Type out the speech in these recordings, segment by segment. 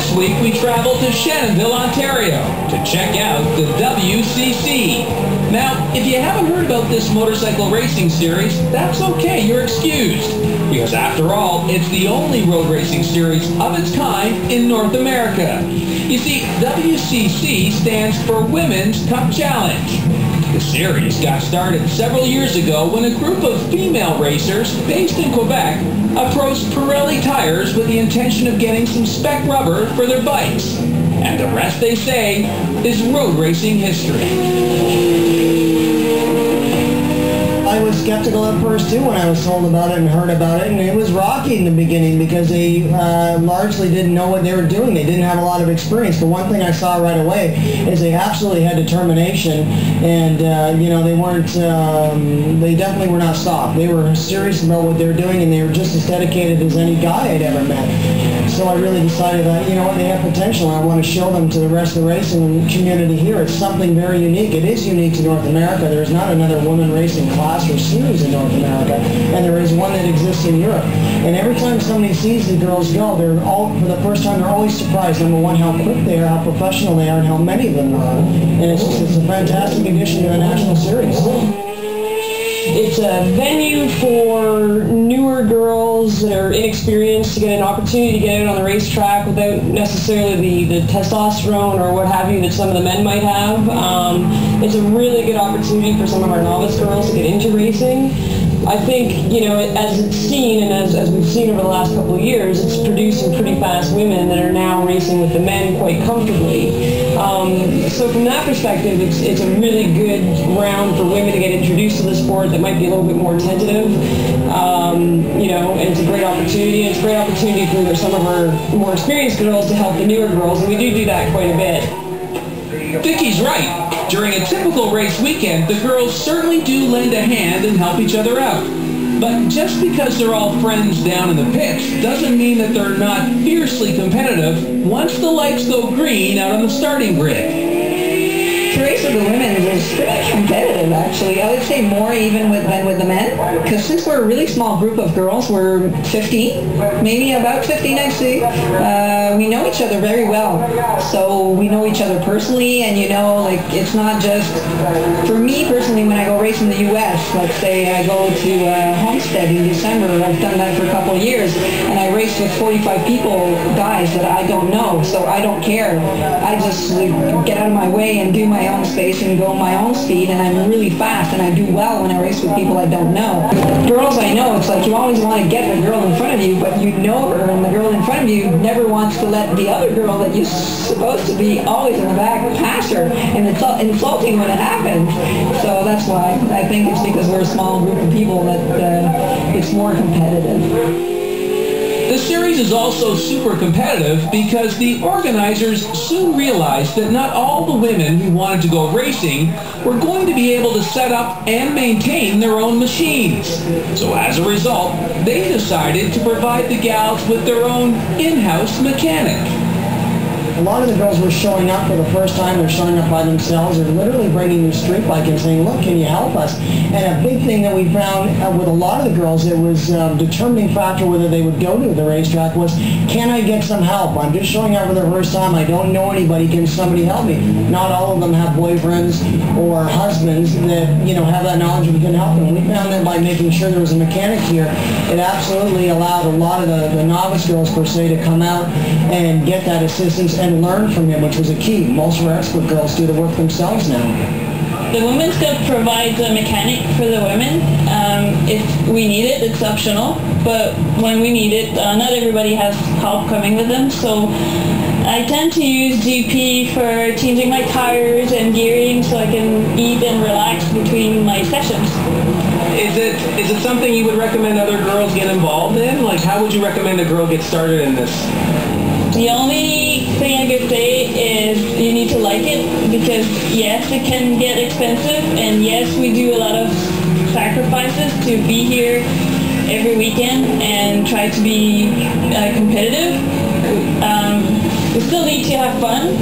This week we travel to Shannonville, Ontario to check out the WCC. Now, if you haven't heard about this motorcycle racing series, that's okay, you're excused. Because after all, it's the only road racing series of its kind in North America. You see, WCC stands for Women's Cup Challenge. The series got started several years ago when a group of female racers based in Quebec approached Pirelli tires with the intention of getting some spec rubber for their bikes. And the rest, they say, is road racing history. I was skeptical at first too when I was told about it and heard about it, and it was rocky in the beginning because they largely didn't know what they were doing. They didn't have a lot of experience. The one thing I saw right away is they absolutely had determination, and they weren't. They definitely were not soft. They were serious about what they were doing, and they were just as dedicated as any guy I'd ever met. So I really decided that, you know what, they have potential, and I want to show them to the rest of the racing community here. It's something very unique. It is unique to North America. There's not another women racing class or series in North America, and there is one that exists in Europe. And every time somebody sees the girls go, for the first time, they're always surprised, number one, how quick they are, how professional they are, and how many of them are. And it's a fantastic addition to the national series. It's a venue for newer girls that are inexperienced to get an opportunity to get out on the racetrack without necessarily the testosterone or what have you that some of the men might have. It's a really good opportunity for some of our novice girls to get into racing. I think, as it's seen and as we've seen over the last couple of years, it's producing pretty fast women that are now racing with the men quite comfortably. So from that perspective, it's a really good round for women to get introduced to the sport that might be a little bit more tentative. And it's a great opportunity. It's a great opportunity for some of our more experienced girls to help the newer girls, and we do that quite a bit. Vicky's right. During a typical race weekend, the girls certainly do lend a hand and help each other out. But just because they're all friends down in the pits doesn't mean that they're not fiercely competitive once the lights go green out on the starting grid. The race with the women is pretty competitive, actually. I would say more even than with the men, because since we're a really small group of girls, we're 15, maybe about 15 actually, we know each other very well. So we know each other personally, and it's not just, for me personally, when I go race in the U.S., let's say I go to Homestead in December, I've done that for a couple of years, and I race with 45 people, guys that I don't know, so I don't care. I just get out of my way and do my own space and go my own speed, and I'm really fast, and I do well when I race with people I don't know. Girls I know, it's like you always want to get the girl in front of you, but you know her, and the girl in front of you never wants to let the other girl that you're supposed to be always in the back pass her, and it's insulting when it happens. So that's why I think it's because we're a small group of people that it's more competitive. The series is also super competitive because the organizers soon realized that not all the women who wanted to go racing were going to be able to set up and maintain their own machines. So as a result, they decided to provide the gals with their own in-house mechanic. A lot of the girls were showing up for the first time. They're showing up by themselves. They're literally bringing their street bike and saying, look, can you help us? And a big thing that we found with a lot of the girls, it was a determining factor whether they would go to the racetrack was, can I get some help? I'm just showing up for the first time. I don't know anybody. Can somebody help me? Not all of them have boyfriends or husbands that, have that knowledge and can help them. We found that by making sure there was a mechanic here, it absolutely allowed a lot of the novice girls, per se, to come out and get that assistance and learn from him, which was a key. Most of our expert girls do the work themselves now. The Women's Cup provides a mechanic for the women. If we need it, it's optional, but when we need it, not everybody has help coming with them, so I tend to use GP for changing my tires and gearing so I can eat and relax between my sessions. Is it something you would recommend other girls get involved in? Like, how would you recommend a girl get started in this? The only thing I could say is you need to like it, because yes, it can get expensive, and yes, we do a lot of sacrifices to be here every weekend and try to be competitive. We still need to have fun,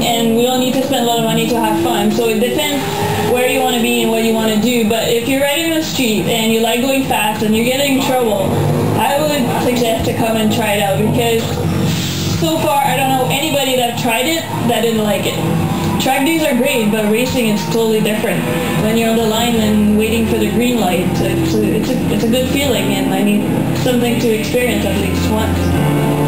and we don't need to spend a lot of money to have fun, so it depends where you want to be and what you want to do. But if you're riding on the street and you like going fast and you're getting in trouble, I would suggest to come and try it out, because so far, I don't know anybody that tried it that didn't like it. Track days are great, but racing is totally different. When you're on the line and waiting for the green light, it's a good feeling, and I need something to experience at least once.